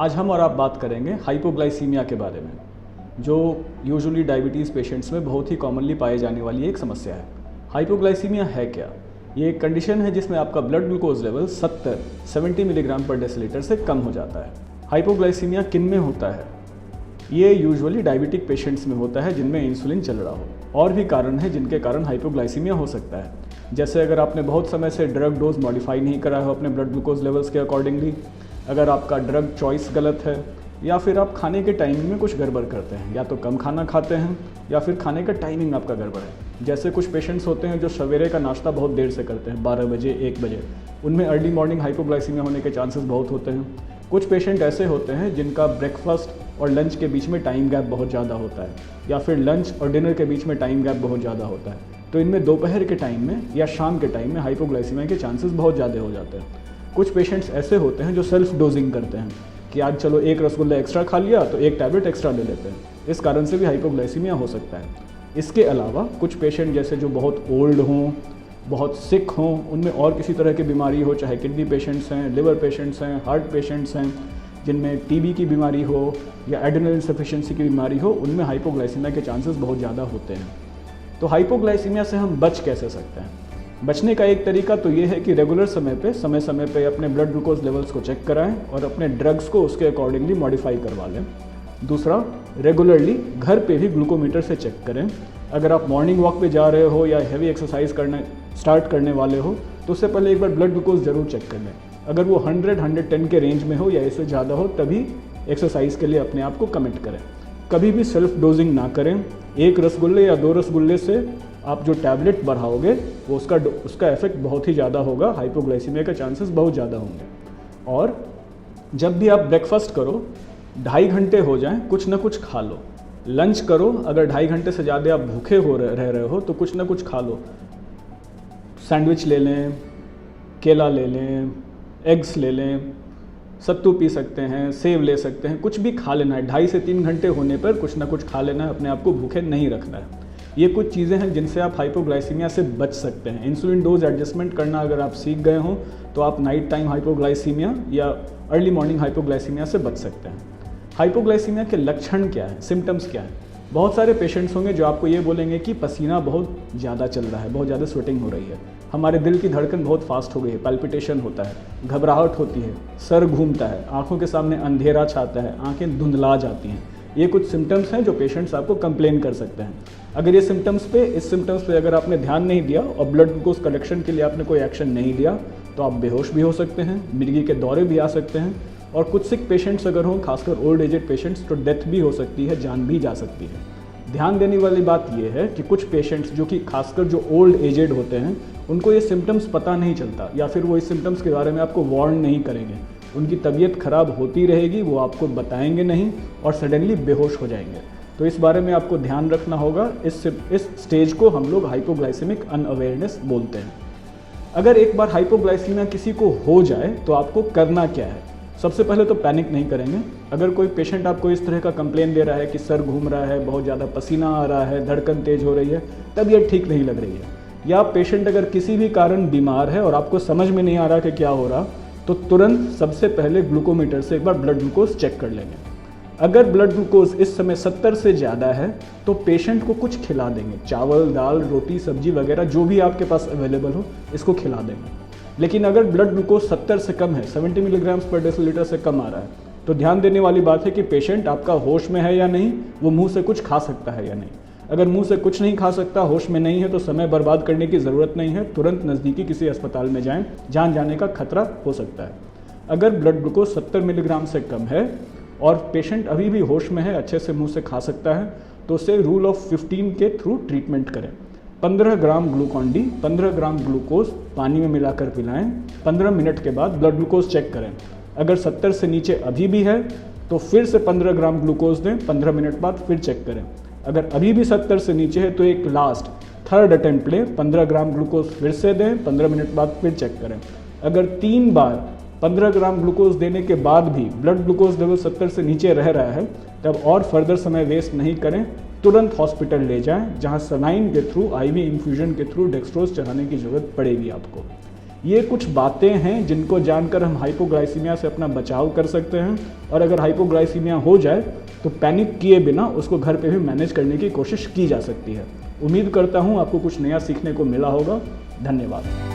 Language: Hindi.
आज हम और आप बात करेंगे हाइपोग्लाइसीमिया के बारे में, जो यूजुअली डायबिटीज़ पेशेंट्स में बहुत ही कॉमनली पाई जाने वाली एक समस्या है। हाइपोग्लाइसीमिया है क्या? ये एक कंडीशन है जिसमें आपका ब्लड ग्लूकोज लेवल 70 मिलीग्राम पर डेसीलीटर से कम हो जाता है। हाइपोग्लाइसीमिया किन में होता है? ये यूजुअली डायबिटिक पेशेंट्स में होता है जिनमें इंसुलिन चल रहा हो। और भी कारण हैं जिनके कारण हाइपोग्लाइसीमिया हो सकता है, जैसे अगर आपने बहुत समय से ड्रग डोज मॉडिफाई नहीं करा हो अपने ब्लड ग्लूकोज लेवल्स के अकॉर्डिंगली, अगर आपका ड्रग चॉइस गलत है, या फिर आप खाने के टाइमिंग में कुछ गड़बड़ करते हैं, या तो कम खाना खाते हैं या फिर खाने का टाइमिंग आपका गड़बड़ है। जैसे कुछ पेशेंट्स होते हैं जो सवेरे का नाश्ता बहुत देर से करते हैं, 12 बजे 1 बजे, उनमें अर्ली मॉर्निंग हाइपोग्लाइसीमिया होने के चांसेस बहुत होते हैं। कुछ पेशेंट ऐसे होते हैं जिनका ब्रेकफास्ट और लंच के बीच में टाइम गैप बहुत ज़्यादा होता है, या फिर लंच और डिनर के बीच में टाइम गैप बहुत ज़्यादा होता है, तो इनमें दोपहर के टाइम में या शाम के टाइम में हाइपोग्लाइसीमिया के चांसेस बहुत ज़्यादा हो जाते हैं। कुछ पेशेंट्स ऐसे होते हैं जो सेल्फ डोजिंग करते हैं कि आज चलो 1 रसगुल्ला एक्स्ट्रा खा लिया तो 1 टैबलेट एक्स्ट्रा ले लेते हैं, इस कारण से भी हाइपोग्लाइसीमिया हो सकता है। इसके अलावा कुछ पेशेंट जैसे जो बहुत ओल्ड हों, बहुत सिक हों, उनमें और किसी तरह की बीमारी हो, चाहे किडनी पेशेंट्स हैं, लिवर पेशेंट्स हैं, हार्ट पेशेंट्स हैं, जिनमें टीबी की बीमारी हो या एड्रेनल इनसफिशिएंसी की बीमारी हो, उनमें हाइपोग्लाइसीमिया के चांसेस बहुत ज़्यादा होते हैं। तो हाइपोग्लाइसीमिया से हम बच कैसे सकते हैं? बचने का एक तरीका तो ये है कि रेगुलर समय समय पे अपने ब्लड ग्लूकोज लेवल्स को चेक कराएं और अपने ड्रग्स को उसके अकॉर्डिंगली मॉडिफाई करवा लें। दूसरा, रेगुलरली घर पे भी ग्लूकोमीटर से चेक करें। अगर आप मॉर्निंग वॉक पे जा रहे हो या हैवी एक्सरसाइज स्टार्ट करने वाले हो तो उससे पहले एक बार ब्लड ग्लूकोज ज़रूर चेक कर लें। अगर वो 100-110 के रेंज में हो या इससे ज़्यादा हो तभी एक्सरसाइज के लिए अपने आप को कमिट करें। कभी भी सेल्फ डोजिंग ना करें। 1 रसगुल्ले या 2 रसगुल्ले से आप जो टैबलेट बढ़ाओगे वो उसका इफेक्ट बहुत ही ज़्यादा होगा, हाइपोग्लाइसीमिया के चांसेस बहुत ज़्यादा होंगे। और जब भी आप ब्रेकफास्ट करो 2.5 घंटे हो जाएं, कुछ ना कुछ खा लो। लंच करो, अगर 2.5 घंटे से ज़्यादा आप भूखे रह रहे हो तो कुछ ना कुछ खा लो। सैंडविच ले लें, केला ले लें, एग्स ले लें, सत्तू पी सकते हैं, सेब ले सकते हैं, कुछ भी खा लेना है। 2.5 से 3 घंटे होने पर कुछ ना कुछ खा लेना है, अपने आप को भूखे नहीं रखना है। ये कुछ चीज़ें हैं जिनसे आप हाइपोग्लाइसीमिया से बच सकते हैं। इंसुलिन डोज एडजस्टमेंट करना अगर आप सीख गए हों तो आप नाइट टाइम हाइपोग्लाइसीमिया या अर्ली मॉर्निंग हाइपोग्लाइसीमिया से बच सकते हैं। हाइपोग्लाइसीमिया के लक्षण क्या है, सिम्टम्स क्या है? बहुत सारे पेशेंट्स होंगे जो आपको ये बोलेंगे कि पसीना बहुत ज़्यादा चल रहा है, बहुत ज़्यादा स्वेटिंग हो रही है, हमारे दिल की धड़कन बहुत फास्ट हो गई है, पैल्पिटेशन होता है, घबराहट होती है, सर घूमता है, आंखों के सामने अंधेरा छाता है, आंखें धुंधला जाती हैं। ये कुछ सिम्टम्स हैं जो पेशेंट्स आपको कंप्लेन कर सकते हैं। अगर इस सिम्टम्स पे अगर आपने ध्यान नहीं दिया और ब्लड ग्लूकोज कलेक्शन के लिए आपने कोई एक्शन नहीं लिया तो आप बेहोश भी हो सकते हैं, मिर्गी के दौरे भी आ सकते हैं, और कुछ सिक पेशेंट्स अगर हों, खासकर ओल्ड एजेड पेशेंट्स, तो डेथ भी हो सकती है, जान भी जा सकती है। ध्यान देने वाली बात यह है कि कुछ पेशेंट्स जो कि खासकर जो ओल्ड एजेड होते हैं उनको ये सिम्टम्स पता नहीं चलता, या फिर वो इस सिम्टम्स के बारे में आपको वार्न नहीं करेंगे। उनकी तबीयत खराब होती रहेगी, वो आपको बताएंगे नहीं और सडनली बेहोश हो जाएंगे। तो इस बारे में आपको ध्यान रखना होगा। इस स्टेज को हम लोग हाइपोग्लाइसेमिक अनअवेयरनेस बोलते हैं। अगर एक बार हाइपोग्लाइसीमिया किसी को हो जाए तो आपको करना क्या है? सबसे पहले तो पैनिक नहीं करेंगे। अगर कोई पेशेंट आपको इस तरह का कंप्लेन दे रहा है कि सर घूम रहा है, बहुत ज़्यादा पसीना आ रहा है, धड़कन तेज हो रही है, तबीयत ठीक नहीं लग रही है, या पेशेंट अगर किसी भी कारण बीमार है और आपको समझ में नहीं आ रहा कि क्या हो रहा, तो तुरंत सबसे पहले ग्लूकोमीटर से एक बार ब्लड ग्लूकोज चेक कर लेंगे। अगर ब्लड ग्लूकोज इस समय 70 से ज़्यादा है तो पेशेंट को कुछ खिला देंगे, चावल, दाल, रोटी, सब्जी वगैरह जो भी आपके पास अवेलेबल हो इसको खिला देंगे। लेकिन अगर ब्लड ग्लूकोज 70 से कम है, 70 मिलीग्राम पर डेसीलीटर से कम आ रहा है, तो ध्यान देने वाली बात है कि पेशेंट आपका होश में है या नहीं, वो मुंह से कुछ खा सकता है या नहीं। अगर मुंह से कुछ नहीं खा सकता, होश में नहीं है, तो समय बर्बाद करने की ज़रूरत नहीं है, तुरंत नज़दीकी किसी अस्पताल में जाएं, जान जाने का खतरा हो सकता है। अगर ब्लड ग्लूकोज 70 मिलीग्राम से कम है और पेशेंट अभी भी होश में है, अच्छे से मुंह से खा सकता है, तो उसे रूल ऑफ 15 के थ्रू ट्रीटमेंट करें। 15 ग्राम ग्लूकॉन डी, 15 ग्राम ग्लूकोज पानी में मिलाकर पिलाएं। 15 मिनट के बाद ब्लड ग्लूकोज चेक करें। अगर 70 से नीचे अभी भी है तो फिर से 15 ग्राम ग्लूकोज दें, 15 मिनट बाद फिर चेक करें। अगर अभी भी 70 से नीचे है तो एक लास्ट थर्ड अटेम्प्ट लें, 15 ग्राम ग्लूकोज फिर से दें, 15 मिनट बाद फिर चेक करें। अगर 3 बार 15 ग्राम ग्लूकोज देने के बाद भी ब्लड ग्लूकोज लेवल 70 से नीचे रह रहा है, तब और फर्दर समय वेस्ट नहीं करें, तुरंत हॉस्पिटल ले जाएं, जहां सलाइन के थ्रू, आईवी इन्फ्यूजन के थ्रू डेक्सट्रोज चढ़ाने की ज़रूरत पड़ेगी आपको। ये कुछ बातें हैं जिनको जानकर हम हाइपोग्लाइसीमिया से अपना बचाव कर सकते हैं, और अगर हाइपोग्लाइसीमिया हो जाए तो पैनिक किए बिना उसको घर पे भी मैनेज करने की कोशिश की जा सकती है। उम्मीद करता हूँ आपको कुछ नया सीखने को मिला होगा। धन्यवाद।